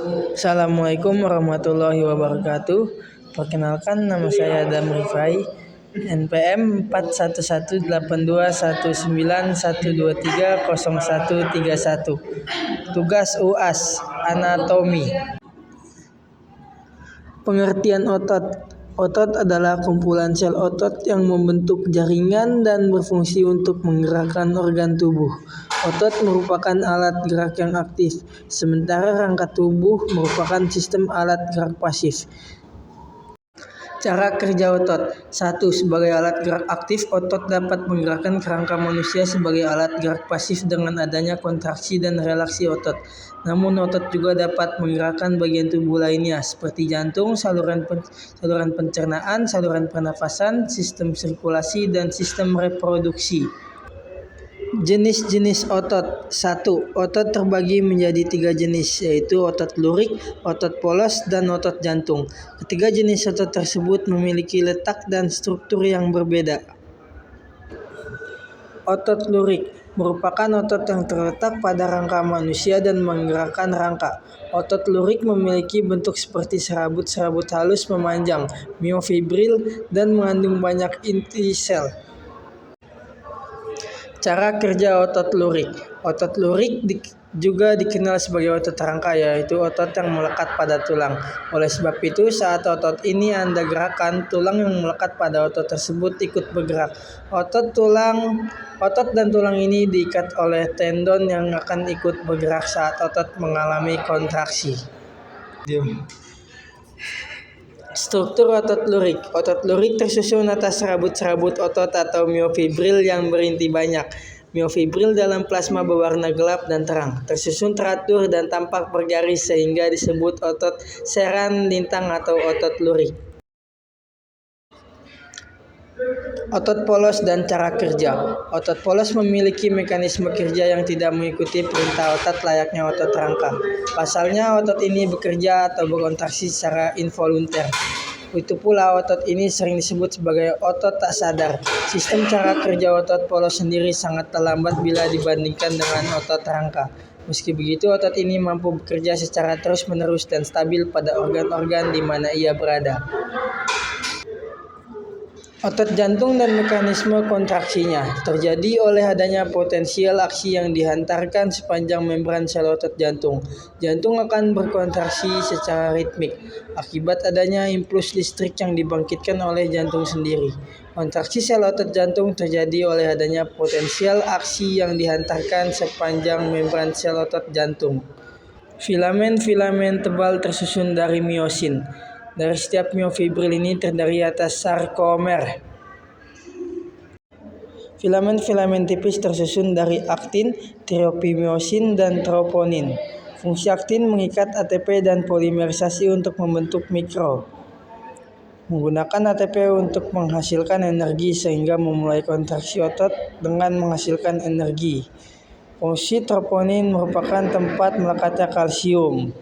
Assalamualaikum warahmatullahi wabarakatuh. Perkenalkan, nama saya Adam Rifai, NPM 4118191231. Tugas UAS Anatomi. Pengertian otot. Otot adalah kumpulan sel otot yang membentuk jaringan dan berfungsi untuk menggerakkan organ tubuh. Otot merupakan alat gerak yang aktif, sementara rangka tubuh merupakan sistem alat gerak pasif. Cara kerja otot. 1. Sebagai alat gerak aktif, otot dapat menggerakkan kerangka manusia sebagai alat gerak pasif dengan adanya kontraksi dan relaksi otot. Namun otot juga dapat menggerakkan bagian tubuh lainnya seperti jantung, saluran pencernaan, saluran pernafasan, sistem sirkulasi, dan sistem reproduksi. Jenis-jenis otot. 1. Otot terbagi menjadi 3 jenis, yaitu otot lurik, otot polos, dan otot jantung. Ketiga jenis otot tersebut memiliki letak dan struktur yang berbeda. Otot lurik merupakan otot yang terletak pada rangka manusia dan menggerakkan rangka. Otot lurik memiliki bentuk seperti serabut-serabut halus memanjang, miofibril, dan mengandung banyak inti sel. Cara kerja otot lurik. Otot lurik juga dikenal sebagai otot rangka, yaitu otot yang melekat pada tulang. Oleh sebab itu, saat otot ini Anda gerakkan, tulang yang melekat pada otot tersebut ikut bergerak. Otot dan tulang ini diikat oleh tendon yang akan ikut bergerak saat otot mengalami kontraksi. Struktur otot lurik. Otot lurik tersusun atas serabut-serabut otot atau miofibril yang berinti banyak. Miofibril dalam plasma berwarna gelap dan terang, tersusun teratur dan tampak bergaris sehingga disebut otot seran lintang atau otot lurik. Otot polos dan cara kerja. Otot polos memiliki mekanisme kerja yang tidak mengikuti perintah otot layaknya otot rangka. Pasalnya, otot ini bekerja atau berkontraksi secara involunter. Itu pula otot ini sering disebut sebagai otot tak sadar. Sistem cara kerja otot polos sendiri sangat terlambat bila dibandingkan dengan otot rangka. Meski begitu, otot ini mampu bekerja secara terus-menerus dan stabil pada organ-organ di mana ia berada. Otot jantung dan mekanisme kontraksinya terjadi oleh adanya potensial aksi yang dihantarkan sepanjang membran sel otot jantung. Jantung akan berkontraksi secara ritmik akibat adanya impuls listrik yang dibangkitkan oleh jantung sendiri. Kontraksi sel otot jantung terjadi oleh adanya potensial aksi yang dihantarkan sepanjang membran sel otot jantung. Filamen-filamen tebal tersusun dari miosin. Dari setiap miofibril ini terdiri atas sarkomer. Filamen-filamen tipis tersusun dari aktin, tiropimiosin, dan troponin. Fungsi aktin mengikat ATP dan polimerisasi untuk membentuk mikro. Menggunakan ATP untuk menghasilkan energi sehingga memulai kontraksi otot dengan menghasilkan energi. Fungsi troponin merupakan tempat melekatnya kalsium.